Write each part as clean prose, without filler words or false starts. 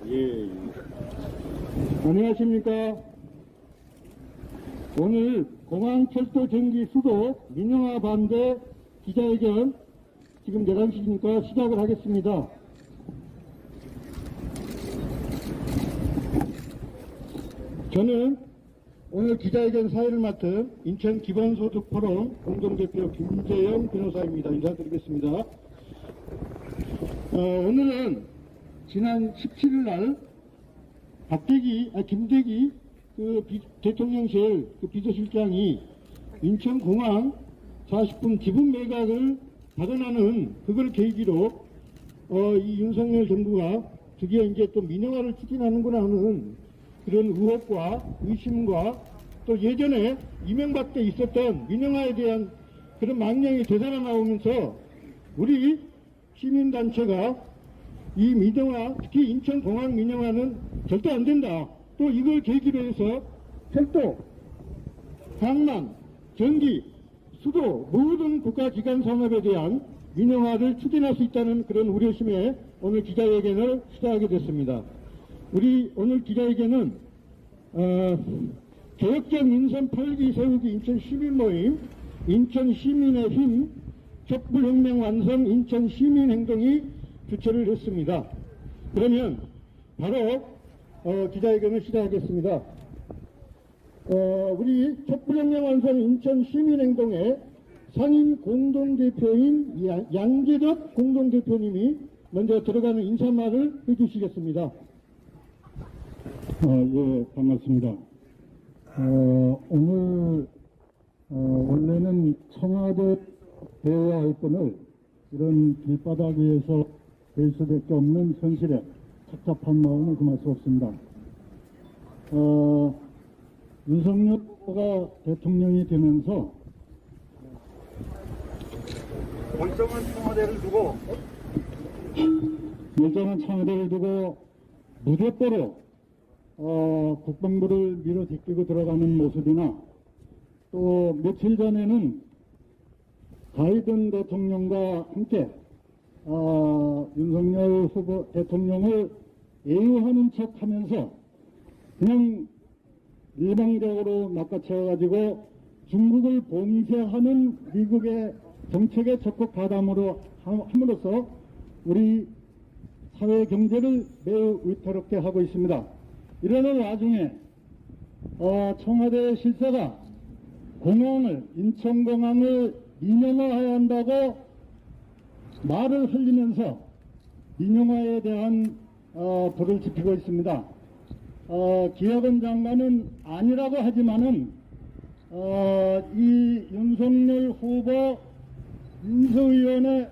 예. 안녕하십니까. 오늘 공항철도 전기 수도 민영화 반대 기자회견 지금 11시니까 시작을 하겠습니다. 저는 오늘 기자회견 사회를 맡은 인천 기본소득포럼 공동대표 김재영 변호사입니다. 인사드리겠습니다. 오늘은 지난 17일 날 김대기 대통령실 비서실장이 인천공항 40분 기분 매각을 발언하는 그걸 계기로 이 윤석열 정부가 드디어 이제 또 민영화를 추진하는구나 하는 그런 의혹과 의심과 또 예전에 이명박 때 있었던 민영화에 대한 그런 망령이 되살아나오면서 우리 시민단체가 이 민영화, 특히 인천공항 민영화는 절대 안 된다. 또 이걸 계기로 해서 철도, 항만, 전기, 수도 모든 국가기관 산업에 대한 민영화를 추진할 수 있다는 그런 우려심에 오늘 기자회견을 시작하게 됐습니다. 우리 오늘 기자회견은 개혁적 민선 8기 세우기 인천 시민 모임, 인천 시민의 힘, 촛불혁명 완성 인천 시민행동이 주최를 했습니다. 그러면 바로 기자회견을 시작하겠습니다. 우리 촛불혁명 완성 인천 시민행동의 상임 공동대표인 양재덕 공동대표님이 먼저 들어가는 인사말을 해주시겠습니다. 예, 반갑습니다. 오늘 원래는 청와대 대화 할 건을 이런 길바닥 위에서 될 수밖에 없는 현실에 착잡한 마음을 금할 수 없습니다. 윤석열 후보가 대통령이 되면서 멀쩡한 청와대를 두고 무대뽀로 국방부를 밀어제끼고 들어가는 모습이나 또 며칠 전에는 바이든 대통령과 함께 윤석열 후보 대통령을 애우하는 척 하면서 그냥 일방적으로 낚아채워가지고 중국을 봉쇄하는 미국의 정책에 적극 가담으로 함으로써 우리 사회 경제를 매우 위태롭게 하고 있습니다. 이러는 와중에 청와대 실세가 인천공항을 민영화해야 한다고 말을 흘리면서 민영화에 대한 불을 지피고 있습니다. 기획원 장관은 아니라고 하지만은 이 윤석열 후보 인수위원회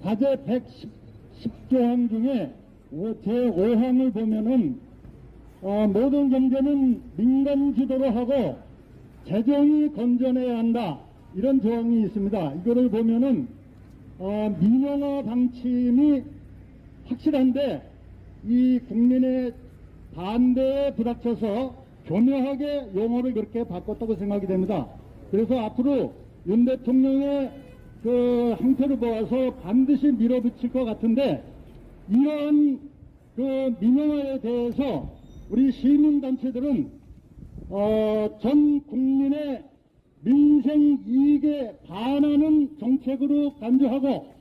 과제 110조항 중에 제5항을 보면은 모든 경제는 민간 주도로 하고 재정이 건전해야 한다. 이런 조항이 있습니다. 이거를 보면은 민영화 방침이 확실한데 이 국민의 반대에 부닥쳐서 교묘하게 용어를 그렇게 바꿨다고 생각이 됩니다. 그래서 앞으로 윤 대통령의 그 행태를 보아서 반드시 밀어붙일 것 같은데 이러한 그 민영화에 대해서 우리 시민단체들은 전 국민의 민생 이익에 반하는 정책으로 간주하고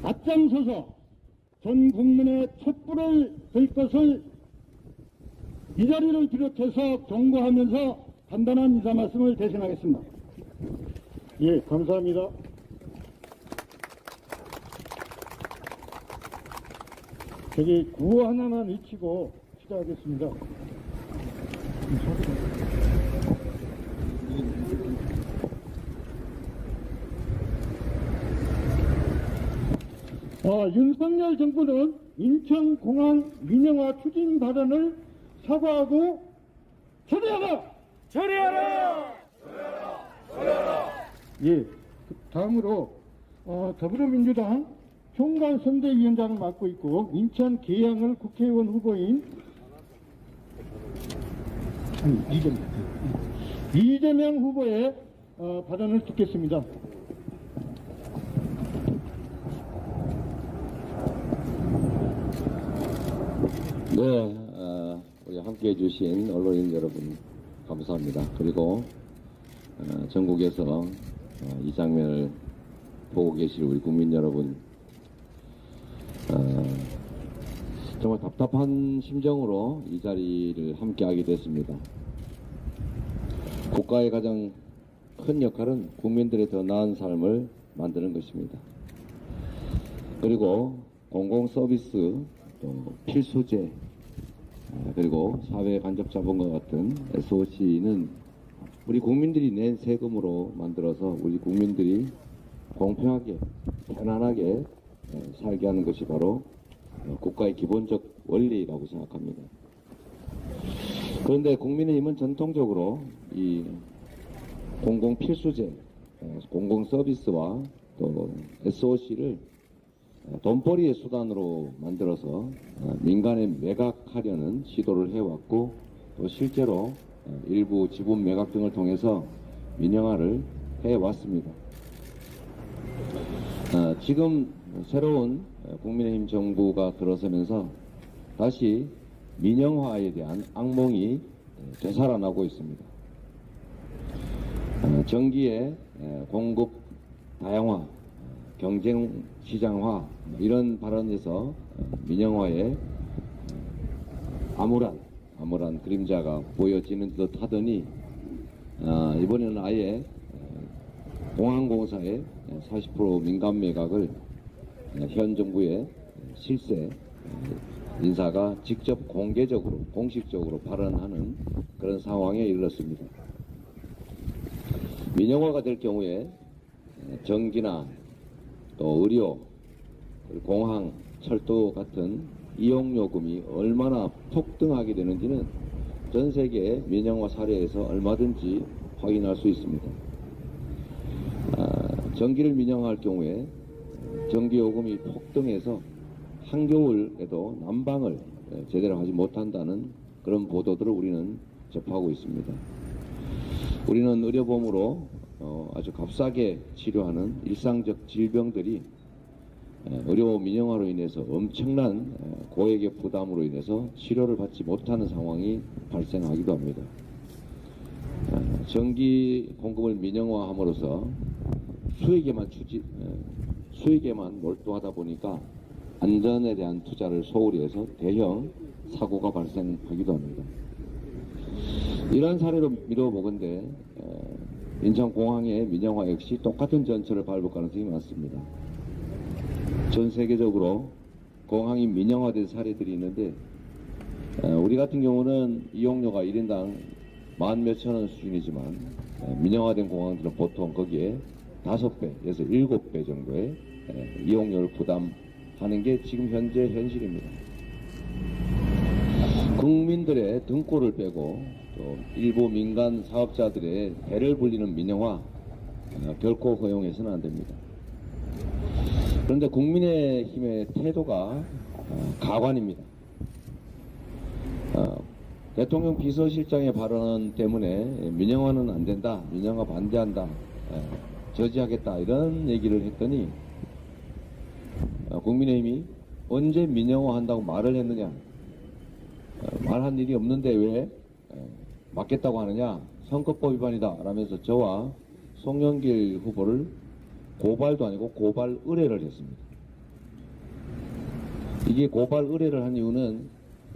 앞장서서 전 국민의 촛불을 들 것을 이 자리를 비롯해서 경고하면서 간단한 인사 말씀을 대신하겠습니다. 예, 감사합니다. 저기 구호 하나만 외치고 시작하겠습니다. 윤석열 정부는 인천공항 민영화 추진 발언을 사과하고 처리하라! 처리하라! 예, 다음으로 더불어민주당 총괄선대위원장을 맡고 있고 인천 계양을 국회의원 후보인 이재명 후보의 발언을 듣겠습니다. 네, 우리 함께 해주신 언론인 여러분 감사합니다. 그리고 전국에서 이 장면을 보고 계실 우리 국민 여러분, 정말 답답한 심정으로 이 자리를 함께하게 됐습니다. 국가의 가장 큰 역할은 국민들의 더 나은 삶을 만드는 것입니다. 그리고 공공 서비스, 또 필수제, 그리고 사회 간접 자본과 같은 SOC는 우리 국민들이 낸 세금으로 만들어서 우리 국민들이 공평하게, 편안하게 살게 하는 것이 바로 국가의 기본적 원리라고 생각합니다. 그런데 국민의힘은 전통적으로 이 공공 필수제, 공공 서비스와 또 SOC를 돈벌이의 수단으로 만들어서 민간에 매각하려는 시도를 해왔고, 또 실제로 일부 지분 매각 등을 통해서 민영화를 해왔습니다. 지금 새로운 국민의힘 정부가 들어서면서 다시 민영화에 대한 악몽이 되살아나고 있습니다. 전기의 공급 다양화, 경쟁 시장화, 이런 발언에서 민영화에 암울한 그림자가 보여지는 듯 하더니, 이번에는 아예 공항공사의 40% 민간 매각을 현 정부의 실세 인사가 직접 공개적으로, 공식적으로 발언하는 그런 상황에 이르렀습니다. 민영화가 될 경우에 전기나 또 의료, 공항, 철도 같은 이용요금이 얼마나 폭등하게 되는지는 전 세계 민영화 사례에서 얼마든지 확인할 수 있습니다. 전기를 민영화할 경우에 전기요금이 폭등해서 한겨울에도 난방을 제대로 하지 못한다는 그런 보도들을 우리는 접하고 있습니다. 우리는 의료보험으로 아주 값싸게 치료하는 일상적 질병들이 의료 민영화로 인해서 엄청난 고액의 부담으로 인해서 치료를 받지 못하는 상황이 발생하기도 합니다. 전기 공급을 민영화함으로써 수익에만 몰두하다 보니까 안전에 대한 투자를 소홀히 해서 대형 사고가 발생하기도 합니다. 이러한 사례로 미뤄보건대 인천공항의 민영화 역시 똑같은 전철을 밟을 가능성이 많습니다. 전 세계적으로 공항이 민영화된 사례들이 있는데, 우리 같은 경우는 이용료가 1인당 10,000원 수준이지만 민영화된 공항들은 보통 거기에 5배에서 7배 정도의 이용료를 부담하는 게 지금 현재 현실입니다. 국민들의 등골을 빼고 또 일부 민간 사업자들의 배를 불리는 민영화 결코 허용해서는 안 됩니다. 그런데 국민의힘의 태도가 가관입니다. 대통령 비서실장의 발언 때문에 민영화는 안 된다, 민영화 반대한다, 저지하겠다, 이런 얘기를 했더니 국민의힘이 언제 민영화 한다고 말을 했느냐, 말한 일이 없는데 왜 맞겠다고 하느냐, 선거법 위반이다 라면서 저와 송영길 후보를 고발도 아니고 고발 의뢰를 했습니다. 이게 고발 의뢰를 한 이유는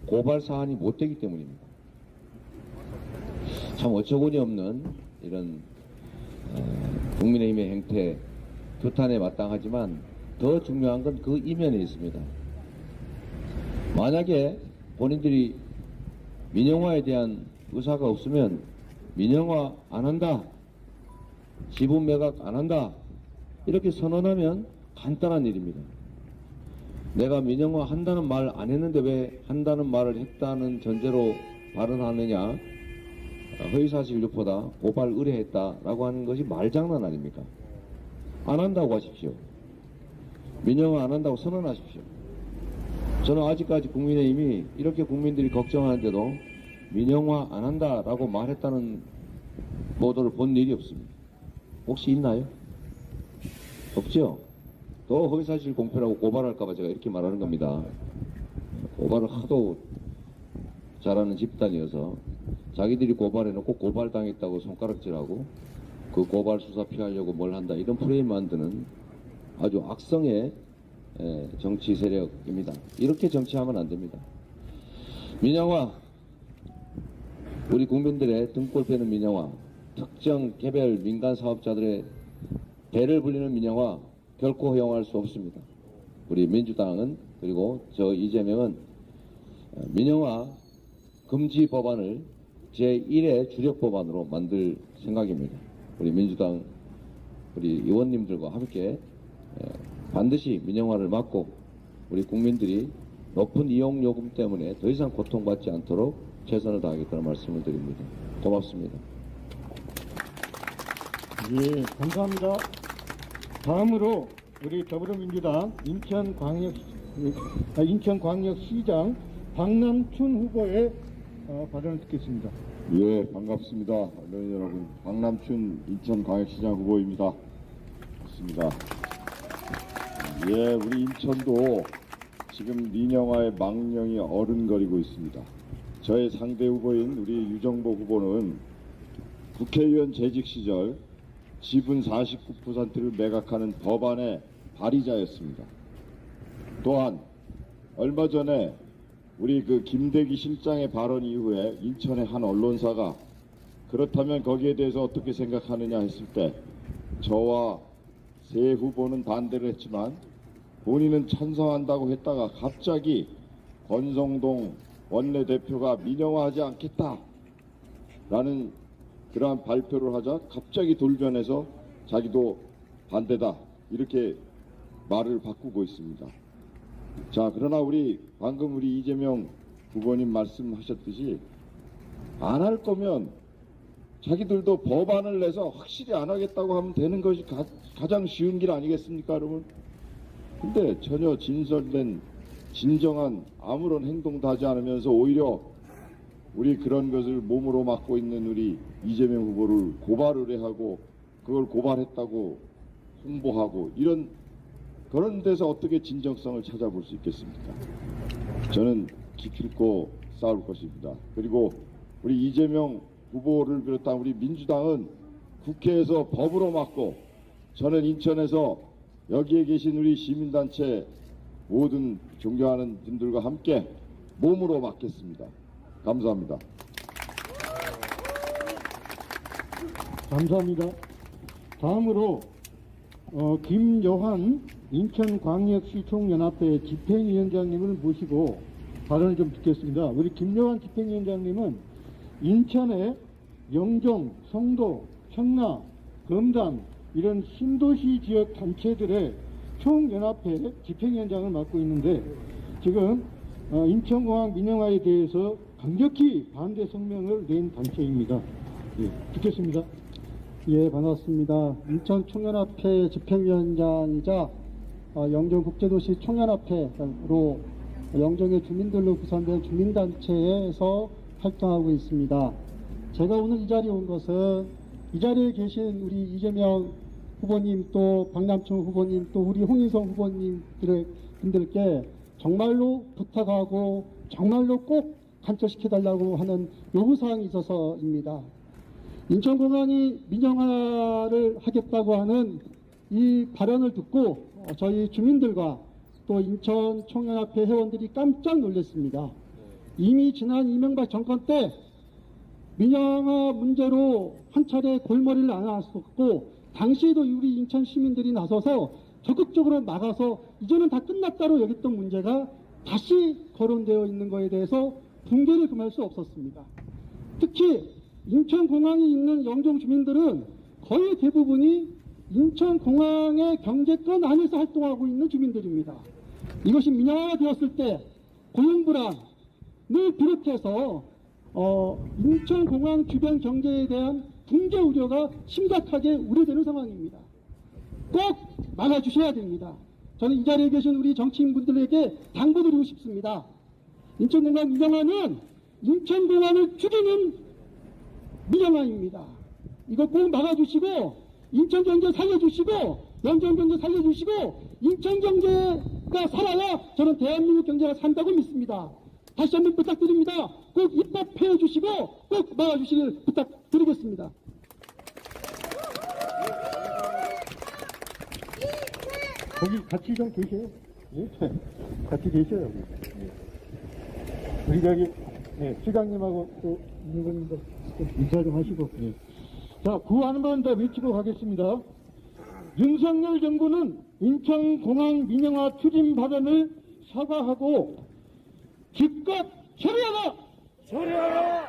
고발 사안이 못 되기 때문입니다. 참 어처구니 없는 이런 국민의힘의 행태, 규탄에 마땅하지만 더 중요한 건 그 이면에 있습니다. 만약에 본인들이 민영화에 대한 의사가 없으면 민영화 안 한다, 지분 매각 안 한다, 이렇게 선언하면 간단한 일입니다. 내가 민영화 한다는 말 안 했는데 왜 한다는 말을 했다는 전제로 발언하느냐, 허위사실 유포다, 고발 의뢰했다라고 하는 것이 말장난 아닙니까? 안 한다고 하십시오. 민영화 안 한다고 선언하십시오. 저는 아직까지 국민의힘이 이렇게 국민들이 걱정하는데도 민영화 안 한다라고 말했다는 보도를 본 일이 없습니다. 혹시 있나요? 없죠? 또 허위사실 공표라고 고발할까봐 제가 이렇게 말하는 겁니다. 고발을 하도 잘하는 집단이어서 자기들이 고발해놓고 고발당했다고 손가락질하고 그 고발 수사 피하려고 뭘 한다 이런 프레임 만드는 아주 악성의 정치 세력입니다. 이렇게 정치하면 안 됩니다. 민영화, 우리 국민들의 등골 빼는 민영화, 특정 개별 민간 사업자들의 배를 불리는 민영화 결코 허용할 수 없습니다. 우리 민주당은 그리고 저 이재명은 민영화 금지 법안을 제1의 주력 법안으로 만들 생각입니다. 우리 민주당 우리 의원님들과 함께 반드시 민영화를 막고 우리 국민들이 높은 이용 요금 때문에 더 이상 고통받지 않도록 최선을 다하겠다는 말씀을 드립니다. 고맙습니다. 예, 감사합니다. 다음으로 우리 더불어민주당 인천광역시장 박남춘 후보의 발언을 듣겠습니다. 예, 반갑습니다. 언론 여러분, 박남춘 인천광역시장 후보입니다. 맞습니다. 예, 우리 인천도 지금 민영화의 망령이 어른거리고 있습니다. 저의 상대 후보인 우리 유정보 후보는 국회의원 재직 시절 지분 49%를 매각하는 법안의 발의자였습니다. 또한 얼마 전에 우리 그 김대기 실장의 발언 이후에 인천의 한 언론사가 그렇다면 거기에 대해서 어떻게 생각하느냐 했을 때 저와 세 후보는 반대를 했지만 본인은 찬성한다고 했다가 갑자기 권성동 원내대표가 민영화하지 않겠다라는 그러한 발표를 하자 갑자기 돌변해서 자기도 반대다 이렇게 말을 바꾸고 있습니다. 자, 그러나 방금 우리 이재명 후보님 말씀하셨듯이 안 할 거면 자기들도 법안을 내서 확실히 안 하겠다고 하면 되는 것이 가장 쉬운 길 아니겠습니까, 여러분? 근데 전혀 진전된 진정한 아무런 행동도 하지 않으면서 오히려 우리 그런 것을 몸으로 맡고 있는 우리 이재명 후보를 고발을 하고 그걸 고발했다고 홍보하고 그런 데서 어떻게 진정성을 찾아볼 수 있겠습니까? 저는 기필코 싸울 것입니다. 그리고 우리 이재명 후보를 비롯한 우리 민주당은 국회에서 법으로 막고 저는 인천에서 여기에 계신 우리 시민단체 모든 존경하는 분들과 함께 몸으로 막겠습니다. 감사합니다. 감사합니다. 다음으로 김요한 인천광역시 총연합회 집행위원장님을 모시고 발언을 좀 듣겠습니다. 우리 김요한 집행위원장님은 인천의 영종, 성도, 청라, 금산 이런 신도시 지역 단체들의 총연합회 집행위원장을 맡고 있는데 지금 인천공항 민영화에 대해서 강력히 반대 성명을 낸 단체입니다. 예, 듣겠습니다. 예, 반갑습니다. 인천 총연합회 집행위원장이자 영종국제도시 총연합회로 영종의 주민들로 구성된 주민단체에서 활동하고 있습니다. 제가 오늘 이 자리에 온 것은 이 자리에 계신 우리 이재명 후보님 또 박남춘 후보님 또 우리 홍인성 후보님들께 정말로 부탁하고 정말로 꼭 간처시켜달라고 하는 요구사항이 있어서입니다. 인천공항이 민영화를 하겠다고 하는 이 발언을 듣고 저희 주민들과 또 인천 총연합회 회원들이 깜짝 놀랐습니다. 이미 지난 이명박 정권 때 민영화 문제로 한 차례 골머리를 앓았었고 당시에도 우리 인천 시민들이 나서서 적극적으로 막아서 이제는 다 끝났다고 여겼던 문제가 다시 거론되어 있는 것에 대해서 붕괴를 금할 수 없었습니다. 특히 인천공항에 있는 영종 주민들은 거의 대부분이 인천공항의 경제권 안에서 활동하고 있는 주민들입니다. 이것이 민영화가 되었을 때 고용불안을 비롯해서 인천공항 주변 경제에 대한 붕괴 우려가 심각하게 우려되는 상황입니다. 꼭 막아주셔야 됩니다. 저는 이 자리에 계신 우리 정치인분들에게 당부드리고 싶습니다. 인천공항 민영화는 인천공항을 죽이는 민영화입니다. 이거 꼭 막아주시고 인천경제 살려주시고 영종경제 살려주시고 인천경제가 살아야 저는 대한민국 경제가 산다고 믿습니다. 다시 한번 부탁드립니다. 꼭 입법해 주시고 꼭 막아주시길 부탁드리겠습니다. 거기 같이 좀 계세요. 예? 같이 계셔요. 여기. 예. 우리 저기 시장님하고 또 이분님도 인사 좀 하시고. 예. 자, 구 한 번 더 외치고 가겠습니다. 윤석열 정부는 인천공항 민영화 추진 발언을 사과하고 즉각 처리하라! 처리하라!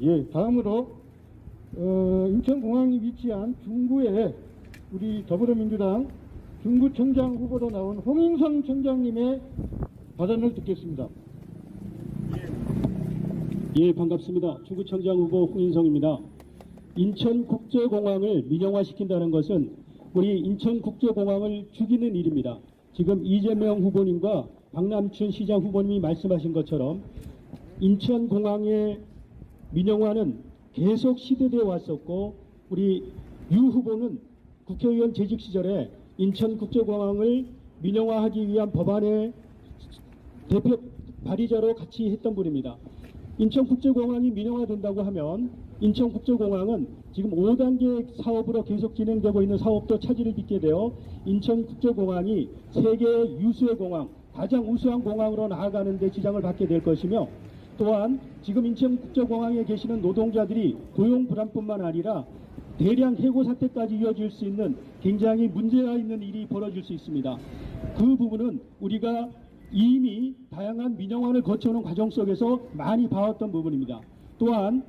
예, 다음으로 인천공항이 위치한 중구에 우리 더불어민주당 중구청장 후보로 나온 홍인성 청장님의 발언을 듣겠습니다. 예, 반갑습니다. 중구청장 후보 홍인성입니다. 인천국제공항을 민영화시킨다는 것은 우리 인천국제공항을 죽이는 일입니다. 지금 이재명 후보님과 박남춘 시장 후보님이 말씀하신 것처럼 인천공항의 민영화는 계속 시도되어 왔었고, 우리 유 후보는 국회의원 재직 시절에 인천국제공항을 민영화하기 위한 법안의 대표 발의자로 같이 했던 분입니다. 인천국제공항이 민영화된다고 하면 인천국제공항은 지금 5단계 사업으로 계속 진행되고 있는 사업도 차질을 빚게 되어 인천국제공항이 세계 유수의 공항, 가장 우수한 공항으로 나아가는 데 지장을 받게 될 것이며, 또한 지금 인천국제공항에 계시는 노동자들이 고용 불안뿐만 아니라 대량 해고 사태까지 이어질 수 있는 굉장히 문제가 있는 일이 벌어질 수 있습니다. 그 부분은 우리가 이미 다양한 민영화를 거쳐오는 과정 속에서 많이 봐왔던 부분입니다. 또한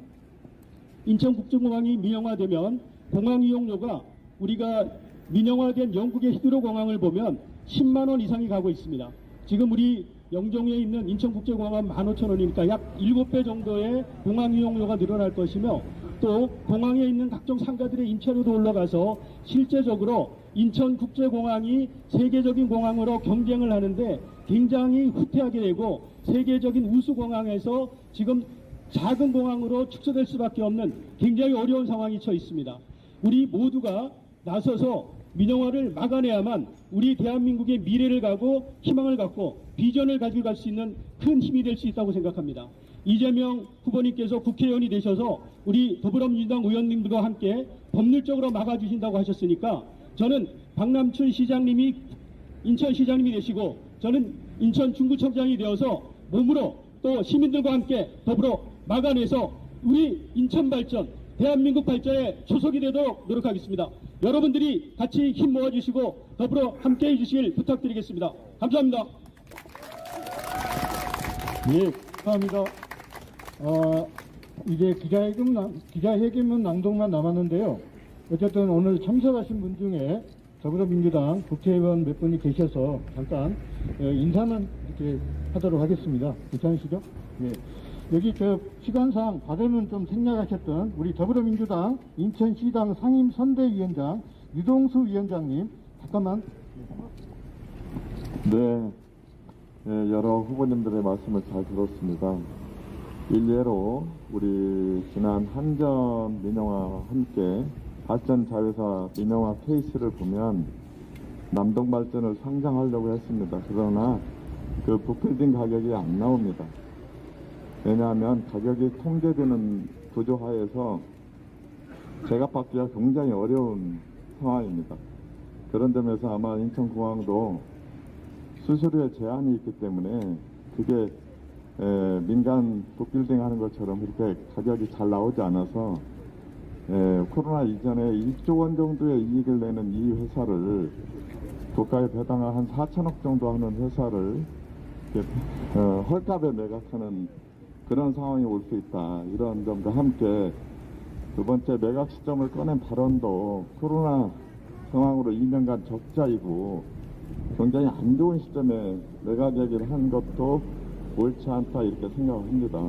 인천국제공항이 민영화되면 공항 이용료가 우리가 민영화된 영국의 히드로공항을 보면 10만 원 이상이 가고 있습니다. 지금 우리 영종에 있는 인천국제공항은 15,000원이니까 약 7배 정도의 공항 이용료가 늘어날 것이며, 또 공항에 있는 각종 상가들의 임차료도 올라가서 실제적으로 인천국제공항이 세계적인 공항으로 경쟁을 하는데 굉장히 후퇴하게 되고, 세계적인 우수공항에서 지금 작은 공항으로 축소될 수밖에 없는 굉장히 어려운 상황이 처해 있습니다. 우리 모두가 나서서 민영화를 막아내야만 우리 대한민국의 미래를 가고 희망을 갖고 비전을 가지고 갈 수 있는 큰 힘이 될 수 있다고 생각합니다. 이재명 후보님께서 국회의원이 되셔서 우리 더불어민주당 의원님들과 함께 법률적으로 막아주신다고 하셨으니까, 저는 박남춘 시장님이 인천시장님이 되시고 저는 인천 중구청장이 되어서 몸으로 또 시민들과 함께 더불어 막아내서 우리 인천 발전, 대한민국 발전에 초석이 되도록 노력하겠습니다. 여러분들이 같이 힘 모아주시고 더불어 함께해 주시길 부탁드리겠습니다. 감사합니다. 예, 감사합니다. 이제 기자회견문 낭독만 남았는데요. 어쨌든 오늘 참석하신 분 중에 더불어민주당 국회의원 몇 분이 계셔서 잠깐 인사만 이렇게 하도록 하겠습니다. 괜찮으시죠? 예. 여기 시간상 발언은 좀 생략하셨던 우리 더불어민주당 인천시당 상임선대위원장 유동수 위원장님, 잠깐만. 네, 여러 후보님들의 말씀을 잘 들었습니다. 일례로 우리 지난 한전 민영화와 함께 발전 자회사 민영화 케이스를 보면 남동발전을 상장하려고 했습니다. 그러나 그 북빌딩 가격이 안 나옵니다. 왜냐하면 가격이 통제되는 구조하에서 제값받기가 굉장히 어려운 상황입니다. 그런 점에서 아마 인천공항도 수수료에 제한이 있기 때문에 그게 민간 북빌딩 하는 것처럼 그렇게 가격이 잘 나오지 않아서 코로나 이전에 1조 원 정도의 이익을 내는 이 회사를 국가에 배당을 한 4천억 정도 하는 회사를 헐값에 매각하는 그런 상황이 올 수 있다. 이런 점과 함께 두 번째 매각 시점을 꺼낸 발언도 코로나 상황으로 2년간 적자이고 굉장히 안 좋은 시점에 매각 얘기를 한 것도 옳지 않다 이렇게 생각을 합니다.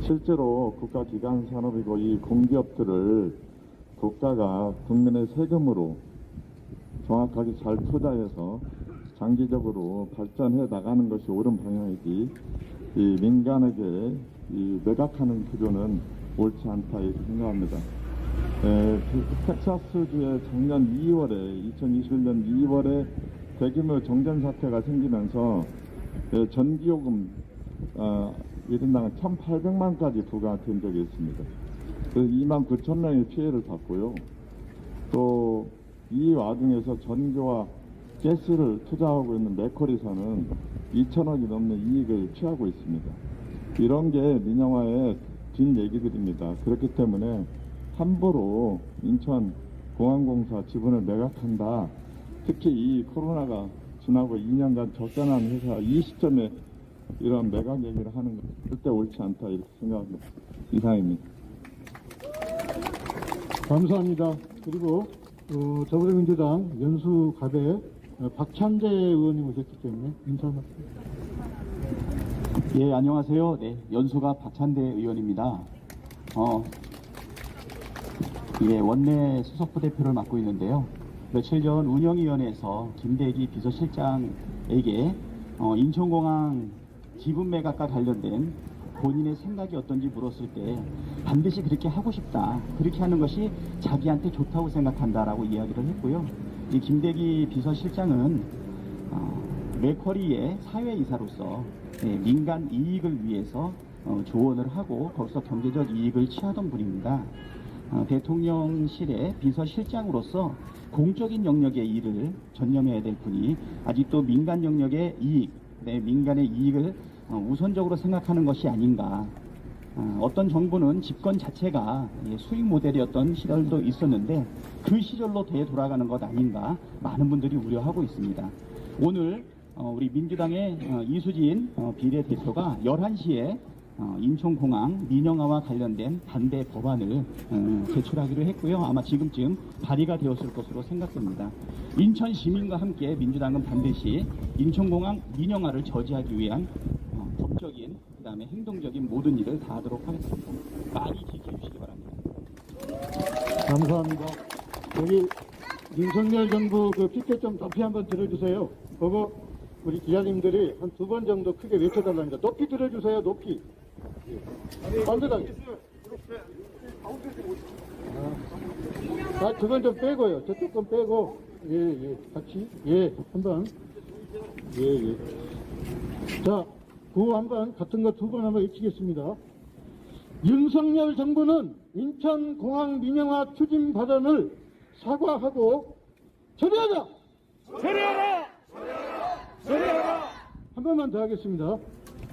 실제로 국가기관 산업이고 이 공기업들을 국가가 국민의 세금으로 정확하게 잘 투자해서 장기적으로 발전해 나가는 것이 옳은 방향이지, 이 민간에게 이 매각하는 구조는 옳지 않다 이렇게 생각합니다. 텍사스주에 작년 2월에 2021년 2월에 대규모 정전 사태가 생기면서 전기요금 1인당 1,800만까지 부과된 적이 있습니다. 그래서 29,000명의 피해를 봤고요. 또 이 와중에서 전기와 가스를 투자하고 있는 맥쿼리사는 2천억이 넘는 이익을 취하고 있습니다. 이런 게 민영화의 뒷얘기들입니다. 그렇기 때문에 함부로 인천공항공사 지분을 매각한다. 특히 이 코로나가 지나고 2년간 적자난 회사 이 시점에 이런 매각 얘기를 하는 건 절대 옳지 않다 이렇게 생각합니다. 이상입니다. 감사합니다. 그리고 더불어민주당 연수갑에 박찬대 의원님 오셨기 때문에 인사 말씀. 예, 안녕하세요. 네, 연수갑 박찬대 의원입니다. 예, 원내 수석부대표를 맡고 있는데요. 며칠 전 운영위원회에서 김대기 비서실장에게 인천공항 지분 매각과 관련된 본인의 생각이 어떤지 물었을 때 반드시 그렇게 하고 싶다. 그렇게 하는 것이 자기한테 좋다고 생각한다라고 이야기를 했고요. 이 김대기 비서실장은 맥쿼리의 사회이사로서 민간 이익을 위해서 조언을 하고 거기서 경제적 이익을 취하던 분입니다. 대통령실의 비서실장으로서 공적인 영역의 일을 전념해야 될 분이 아직도 민간 영역의 이익, 민간의 이익을 우선적으로 생각하는 것이 아닌가. 어떤 정부는 집권 자체가 수익 모델이었던 시절도 있었는데 그 시절로 되돌아가는 것 아닌가 많은 분들이 우려하고 있습니다. 오늘 우리 민주당의 이수진 비례대표가 11시에 인천공항 민영화와 관련된 반대 법안을 제출하기로 했고요. 아마 지금쯤 발의가 되었을 것으로 생각됩니다. 인천 시민과 함께 민주당은 반드시 인천공항 민영화를 저지하기 위한 법적인 그다음에 행동적인 모든 일을 다하도록 하겠습니다. 많이 지켜주시기 바랍니다. 감사합니다. 여기 윤석열 정부 그 피켓 좀 높이 한번 들어주세요. 그거 우리 기자님들이 한 2번 정도 크게 외쳐달랍니다. 높이 들어주세요. 높이. 반대하게. 그건 좀 빼고요. 저쪽 건 빼고. 예, 같이. 예, 한번. 예. 자, 그거 한번 같은 거 2번 한번 외치겠습니다. 윤석열 정부는 인천공항 민영화 추진 발언을 사과하고 처리하자! 처리하라! 처리하라! 한 번만 더 하겠습니다.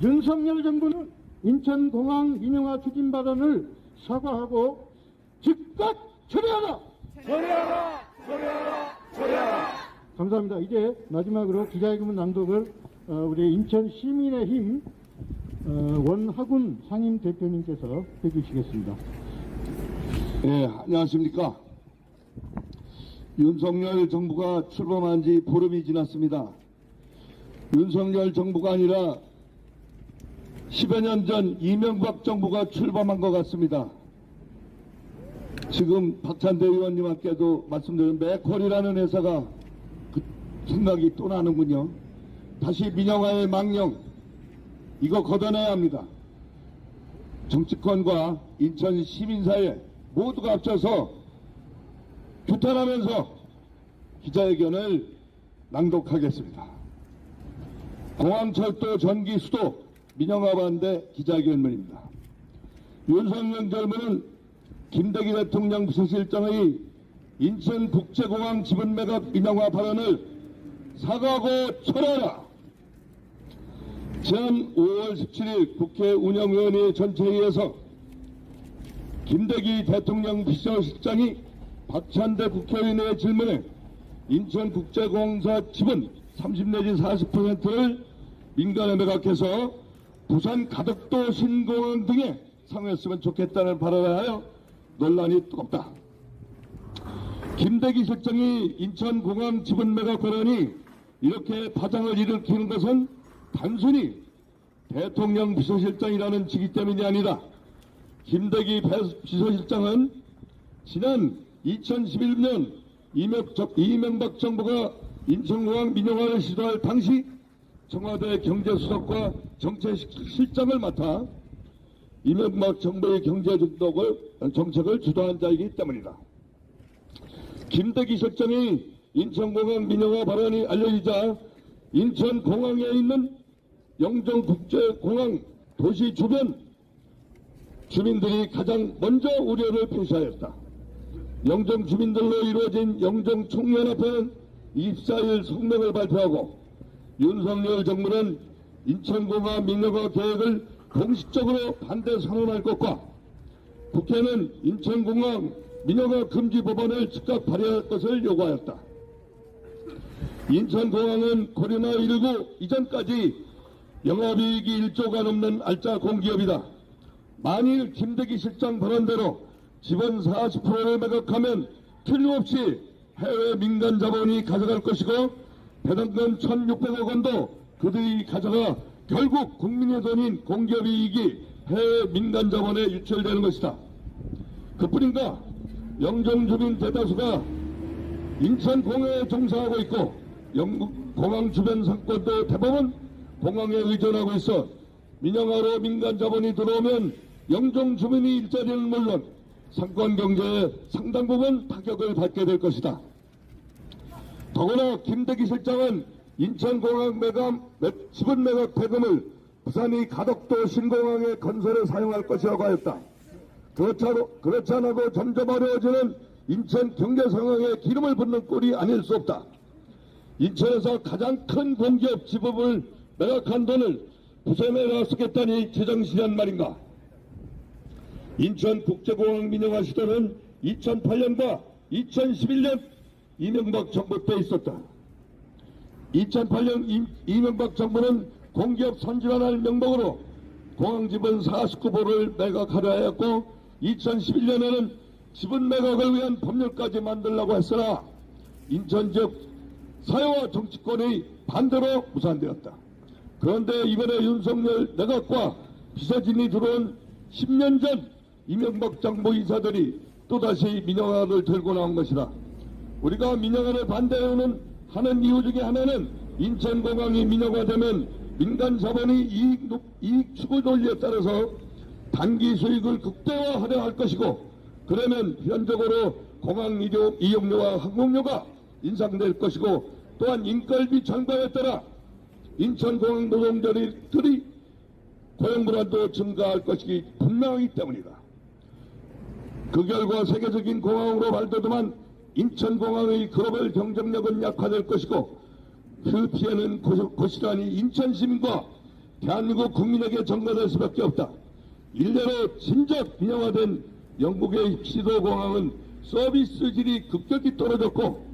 윤석열 정부는 인천공항 민영화 추진 발언을 사과하고 즉각 처리하라! 처리하라! 처리하라! 처리하라! 감사합니다. 이제 마지막으로 기자회견 낭독을 우리 인천 시민의힘 원하군 상임 대표님께서 해주시겠습니다. 네, 안녕하십니까. 윤석열 정부가 출범한 지 보름이 지났습니다. 윤석열 정부가 아니라 10여 년 전 이명박 정부가 출범한 것 같습니다. 지금 박찬대 의원님께도 말씀드린 맥쿼리라는 회사가 그 생각이 또 나는군요. 다시 민영화의 망령, 이거 걷어내야 합니다. 정치권과 인천 시민사회 모두가 합쳐서 규탄하면서 기자회견을 낭독하겠습니다. 공항철도 전기 수도 민영화 반대 기자회견문입니다. 윤석열 정부는 김대기 대통령 비서실장의 인천국제공항 지분 매각 민영화 발언을 사과하고 철회하라. 지난 5월 17일 국회 운영위원회 전체회의에서 김대기 대통령 비서실장이 박찬대 국회의원의 질문에 인천국제공사 지분 30 내지 40%를 민간에 매각해서 부산 가덕도 신공항 등에 상호했으면 좋겠다는 발언을 하여 논란이 뜨겁다. 김대기 실장이 인천공항 지분 매각 발언이 이렇게 파장을 일으키는 것은 단순히 대통령 비서실장이라는 직위 때문이 아니다. 김대기 비서실장은 지난 2011년 이명박 정부가 인천공항 민영화를 시도할 당시 청와대 경제수석과 정책실장을 맡아 이명박 정부의 정책을 주도한 자이기 때문이다. 김대기 실장이 인천공항 민영화 발언이 알려지자 인천공항에 있는 영종국제공항 도시 주변 주민들이 가장 먼저 우려를 표시하였다. 영종 주민들로 이루어진 영종총연합회는 24일 성명을 발표하고 윤석열 정부는 인천공항 민영화 계획을 공식적으로 반대 선언할 것과 국회는 인천공항 민영화 금지 법안을 즉각 발의할 것을 요구하였다. 인천공항은 코로나19 이전까지 영업이익이 1조가 넘는 알짜 공기업이다. 만일 김대기 실장 발언대로 지분 40%를 매각하면 틀림없이 해외 민간 자본이 가져갈 것이고 배당금 1,600억 원도 그들이 가져가 결국 국민의 돈인 공기업 이익이 해외 민간 자본에 유출되는 것이다. 그뿐인가 영종 주민 대다수가 인천공항에 종사하고 있고 영국 공항 주변 상권도 대부분 공항에 의존하고 있어 민영화로 민간 자본이 들어오면 영종 주민이 일자리는 물론 상권 경제의 상당 부분 타격을 받게 될 것이다. 더구나 김대기 실장은 인천공항 지분 매각 대금을 부산이 가덕도 신공항의 건설에 사용할 것이라고 하였다. 그렇지 않아도 점점 어려워지는 인천 경제 상황에 기름을 붓는 꼴이 아닐 수 없다. 인천에서 가장 큰 공기업 지분을 매각한 돈을 부산에다 쓰겠다니 제정신이란 말인가. 인천국제공항 민영화 시도는 2008년과 2011년 이명박 정부 때 있었다. 2008년 이명박 정부는 공기업 선진화할 명목으로 공항 지분 49%를 매각하려 하였고 2011년에는 지분 매각을 위한 법률까지 만들려고 했으나 인천 지역 사회와 정치권이 반대로 무산되었다. 그런데 이번에 윤석열 내각과 비서진이 들어온 10년 전 이명박 정부 이사들이 또다시 민영화를 들고 나온 것이다. 우리가 민영화를 반대하는 이유 중에 하나는 인천공항이 민영화되면 민간 자본이 이익 추구 논리에 따라서 단기 수익을 극대화하려 할 것이고 그러면 필연적으로 공항 이용료와 항공료가 인상될 것이고 또한 인건비 증가에 따라 인천공항 노동자들이 고용 불안도 증가할 것이 분명하기 때문이다. 그 결과 세계적인 공항으로 발돋움한 인천공항의 글로벌 경쟁력은 약화될 것이고 그 피해는 고스란히 인천 시민과 대한민국 국민에게 전가될 수밖에 없다. 일례로 진작 민영화된 영국의 시도공항은 서비스질이 급격히 떨어졌고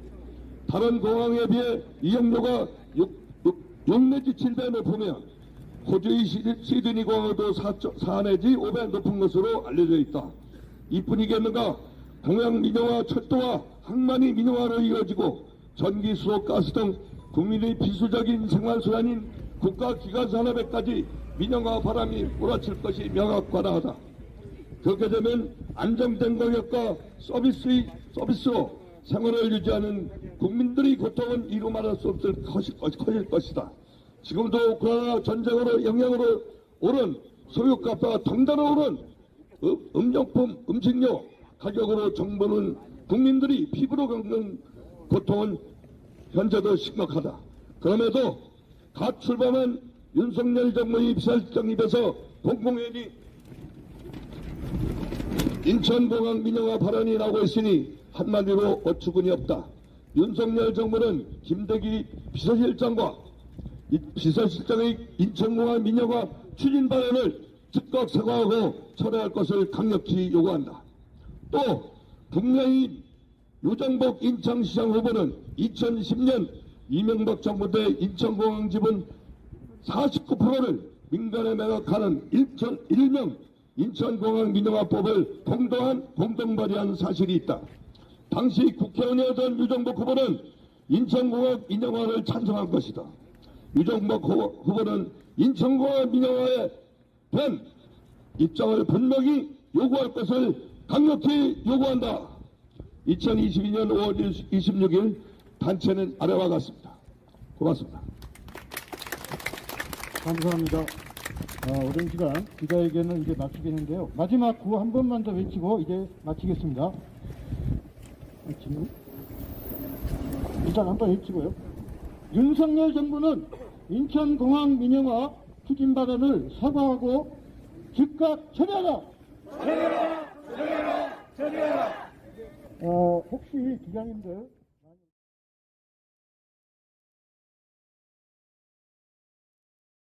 다른 공항에 비해 이용료가 6 내지 7배 높으며 호주의 시드니 공항도 4 내지 5배 높은 것으로 알려져 있다. 이뿐이겠는가? 공항 민영화, 철도와 항만이 민영화로 이어지고 전기, 수도, 가스 등 국민의 필수적인 생활수단인 국가기관 산업에까지 민영화 바람이 몰아칠 것이 명확하다. 그렇게 되면 안정된 가격과 서비스로 생활을 유지하는 국민들의 고통은 이루 말할 수 없을 커질 것이다. 지금도 우크라이나 전쟁으로 영향으로 오른 소유값과 덩달아 오른 음식료 가격으로 정부는 국민들이 피부로 겪는 고통은 현재도 심각하다. 그럼에도 갓 출범한 윤석열 정부의 비서실장 입에서 공공연히 인천공항 민영화 발언이 나오고 있으니 한마디로 어처구니 없다. 윤석열 정부는 김대기 비서실장과 비서실장의 인천공항 민영화 추진 발언을 즉각 사과하고 철회할 것을 강력히 요구한다. 또 국민의힘 유정복 인천시장 후보는 2010년 이명박 정부 때 인천공항 지분 49%를 민간에 매각하는 일명 인천공항 민영화법을 공동 발의한 사실이 있다. 당시 국회의원이었던 유정복 후보는 인천공항 민영화를 찬성한 것이다. 유정복 후보는 인천공항 민영화에 대한 입장을 분명히 요구할 것을 강력히 요구한다. 2022년 5월 26일 단체는 아래와 같습니다. 고맙습니다. 감사합니다. 오랜 시간 기자회견을 이제 마치겠는데요. 마지막 구호 한 번만 더 외치고 이제 마치겠습니다. 일단 한 번 외치고요. 윤석열 정부는 인천공항 민영화 추진 발언을 사과하고 즉각 처리하라. 처리하라! 처리하라! 처리하라! 혹시 기자님들